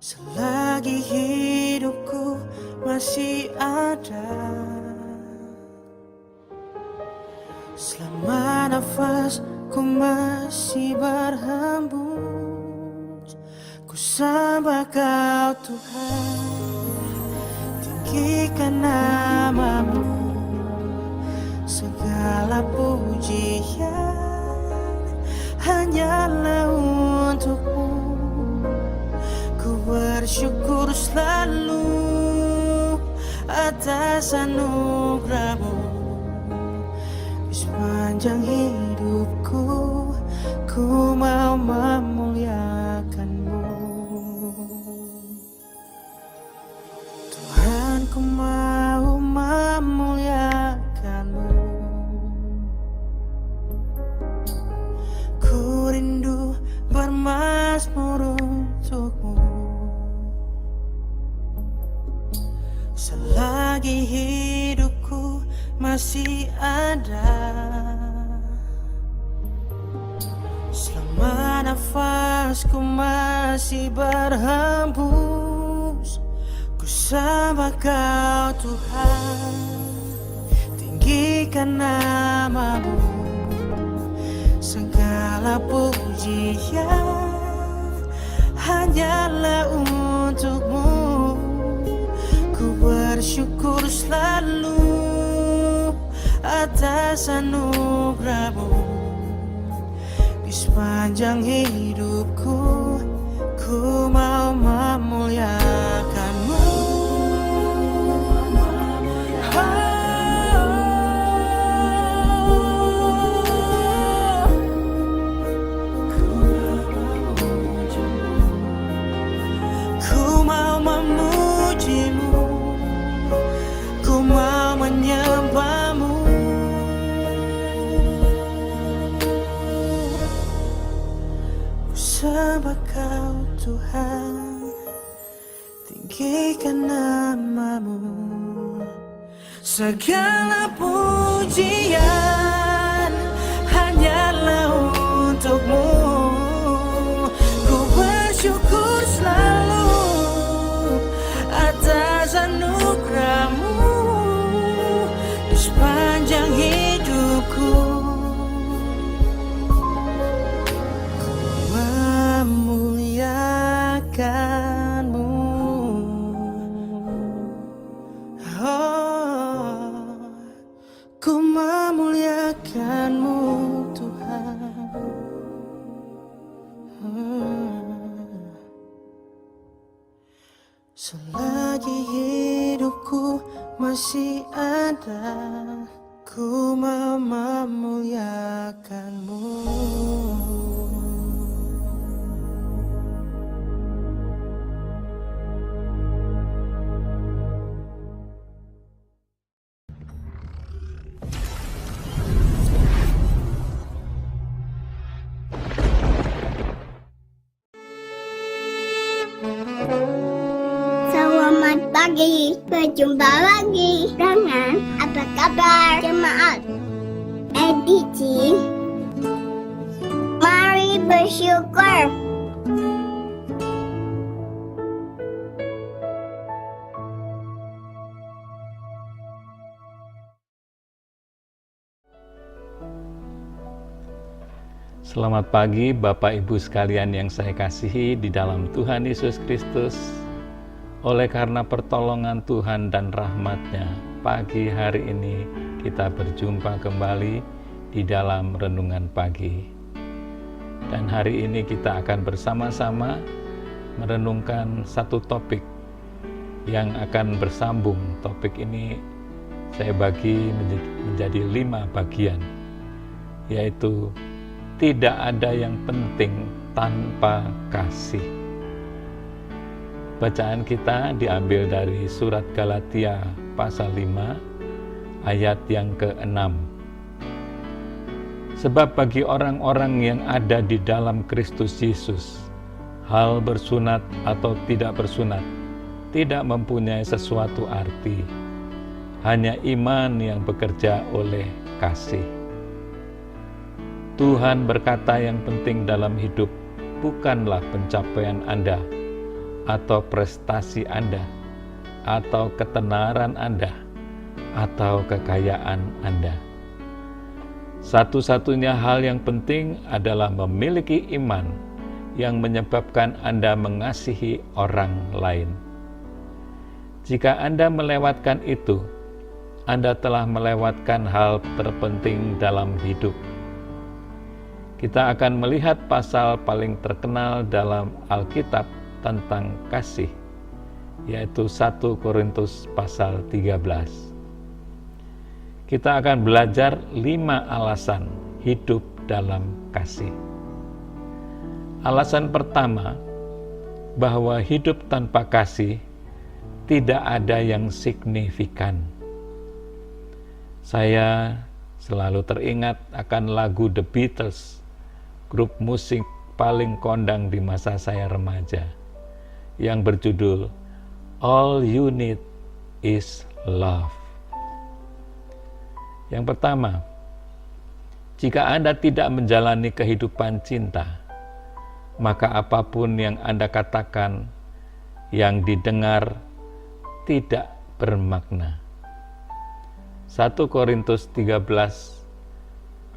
Selagi hidupku masih ada, selama nafasku masih berhembus, ku sembah Kau Tuhan, tinggikan namamu. Segala pujian hanyalah untukmu. Ku bersyukur selalu atas anugerahmu. Di sepanjang hidupku, ku mau memuliakanmu. Tuhan, ku mau memuliakanmu. Ku rindu bermazmur untukmu. Selagi hidupku masih ada, selama nafasku masih berhembus, ku sembah Kau Tuhan, tinggikan namamu. Segala pujian hanyalah untukmu. Ku bersyukur selalu atas anugerahmu. Di sepanjang hidupku, ku mau memuliakanmu. Ku mau memujimu, ku mau menyembahmu. Ku sembah Kau Tuhan, tinggikan namamu. Segala pujian hanyalah untukmu. Ku bersyukur selalu atas anugerahmu. Di sepanjang hidupku, ku memuliakanmu. Oh, ku memuliakanmu Tuhan. Selagi hidupku masih ada, ku mau memuliakanmu. Selamat pagi, berjumpa lagi dengan apa kabar jemaat edisi Mari Bersyukur. Selamat pagi Bapak Ibu sekalian yang saya kasihi di dalam Tuhan Yesus Kristus. Oleh karena pertolongan Tuhan dan rahmat-Nya, pagi hari ini kita berjumpa kembali di dalam renungan pagi. Dan hari ini kita akan bersama-sama merenungkan satu topik yang akan bersambung. Topik ini saya bagi menjadi 5 bagian, yaitu tidak ada yang penting tanpa kasih. Bacaan kita diambil dari surat Galatia pasal 5 ayat yang ke-6. Sebab bagi orang-orang yang ada di dalam Kristus Yesus, hal bersunat atau tidak bersunat tidak mempunyai sesuatu arti. Hanya iman yang bekerja oleh kasih. Tuhan berkata yang penting dalam hidup bukanlah pencapaian Anda, atau prestasi Anda, atau ketenaran Anda, atau kekayaan Anda. Satu-satunya hal yang penting adalah memiliki iman yang menyebabkan Anda mengasihi orang lain. Jika Anda melewatkan itu, Anda telah melewatkan hal terpenting dalam hidup. Kita akan melihat pasal paling terkenal dalam Alkitab tentang kasih, yaitu 1 Korintus pasal 13. Kita akan belajar 5 alasan hidup dalam kasih. Alasan pertama, bahwa hidup tanpa kasih tidak ada yang signifikan. Saya selalu teringat akan lagu The Beatles, grup musik paling kondang di masa saya remaja, yang berjudul All You Need Is Love. Yang pertama, jika Anda tidak menjalani kehidupan cinta, maka apapun yang Anda katakan, yang didengar tidak bermakna. 1 Korintus 13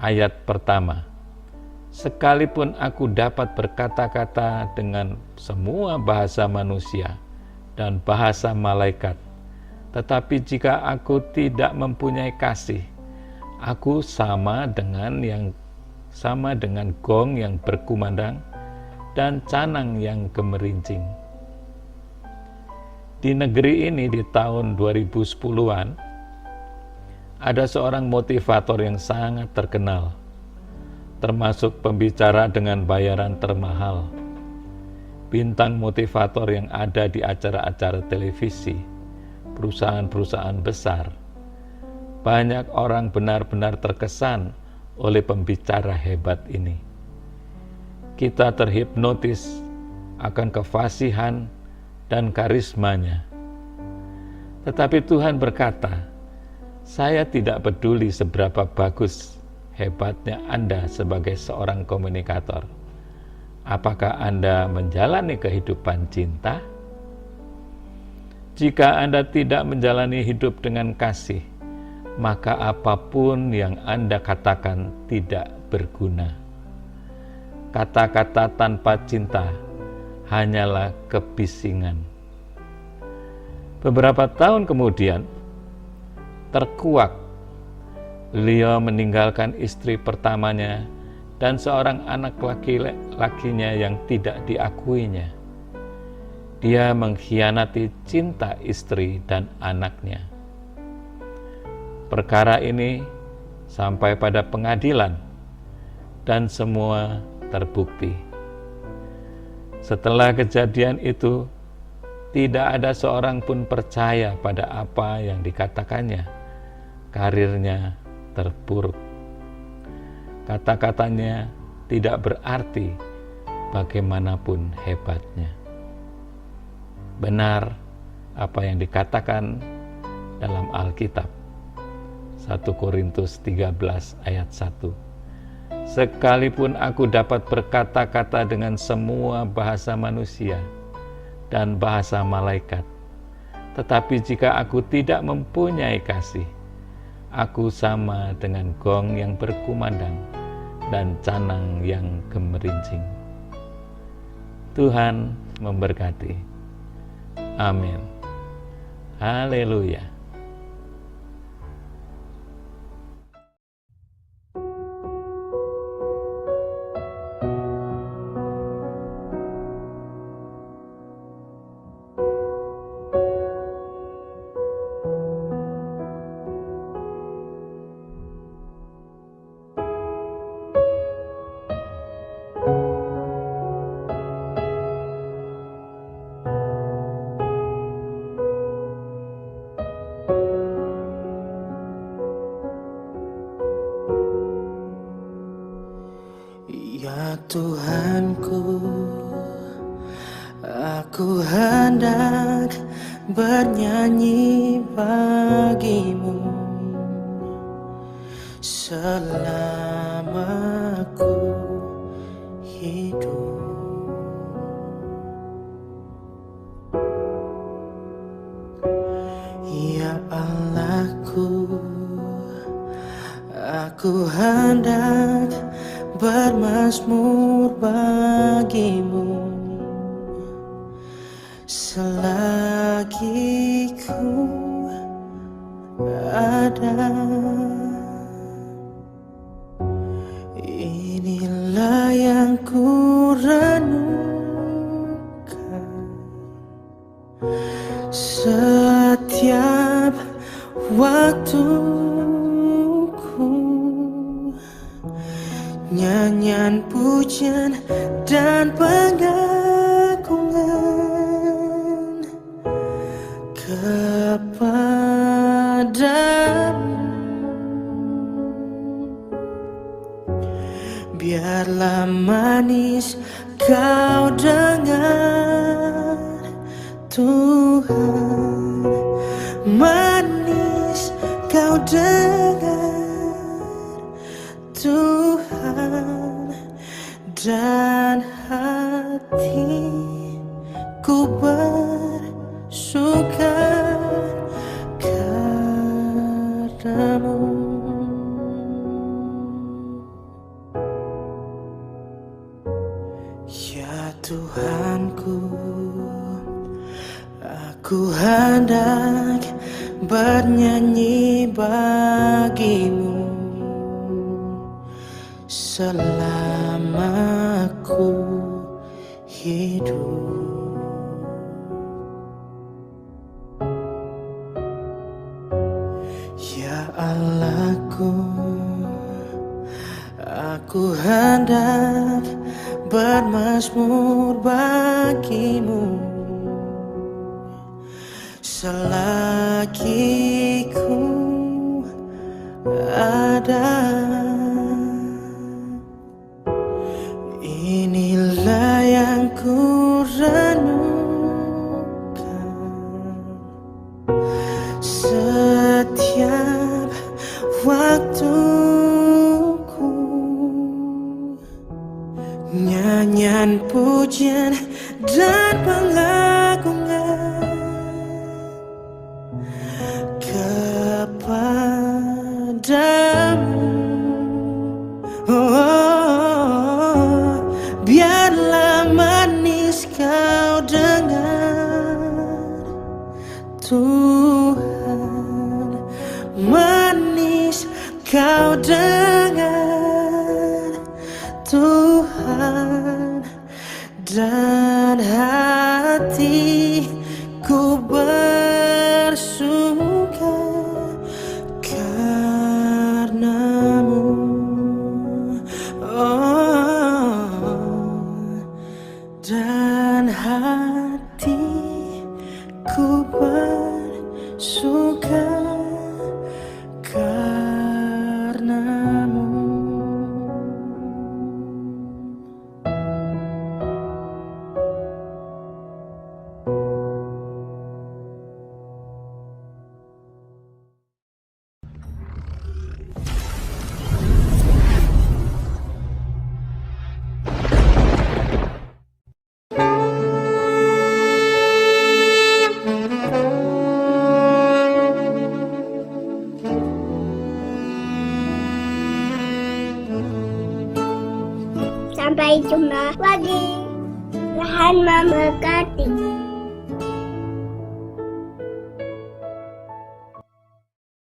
ayat pertama. Sekalipun aku dapat berkata-kata dengan semua bahasa manusia dan bahasa malaikat, tetapi jika aku tidak mempunyai kasih, aku sama dengan gong yang berkumandang dan canang yang gemerincing. Di negeri ini di tahun 2010-an, ada seorang motivator yang sangat terkenal, termasuk pembicara dengan bayaran termahal, bintang motivator yang ada di acara-acara televisi, perusahaan-perusahaan besar. Banyak orang benar-benar terkesan oleh pembicara hebat ini. Kita terhipnotis akan kefasihan dan karismanya. Tetapi Tuhan berkata, saya tidak peduli seberapa bagus hebatnya Anda sebagai seorang komunikator. Apakah Anda menjalani kehidupan cinta? Jika Anda tidak menjalani hidup dengan kasih, maka apapun yang Anda katakan tidak berguna. Kata-kata tanpa cinta hanyalah kebisingan. Beberapa tahun kemudian, terkuak, beliau meninggalkan istri pertamanya dan seorang anak laki-lakinya yang tidak diakuinya. Dia mengkhianati cinta istri dan anaknya. Perkara ini sampai pada pengadilan dan semua terbukti. Setelah kejadian itu, tidak ada seorang pun percaya pada apa yang dikatakannya. Karirnya terpuruk. Kata-katanya tidak berarti bagaimanapun hebatnya. Benar apa yang dikatakan dalam Alkitab. 1 Korintus 13 ayat 1. Sekalipun aku dapat berkata-kata dengan semua bahasa manusia dan bahasa malaikat, tetapi jika aku tidak mempunyai kasih, aku sama dengan gong yang berkumandang dan canang yang gemerincing. Tuhan memberkati. Amin. Haleluya. Ya Tuhanku, aku hendak bernyanyi bagimu selama aku hidup. Aku hendak bermazmur bagimu selagi ku ada. Inilah yang ku renungkan setiap waktuku, nyanyian pujian dan pengagungan kepadamu. Biarlah manis kau dengar, Tuhan, manis kau dengar, Tuhan, dan hatiku bersuka karena-Mu. Ya Tuhanku, aku hendak bernyanyi bagimu selama ku hidup. Ya Allahku, aku hendak bermazmur bagimu selagi ku ada. Inilah yang ku renungkan setiap waktuku, nyanyian pujian dan pengagungan kepadamu. Oh, biarlah manis kau dengar, Tuhan, manis kau dengar, Tuhan, dan hatiku bersuka karena-Mu. Oh, dan hatiku bersuka karena-Mu. Sampai jumpa lagi. Tuhan memberkati.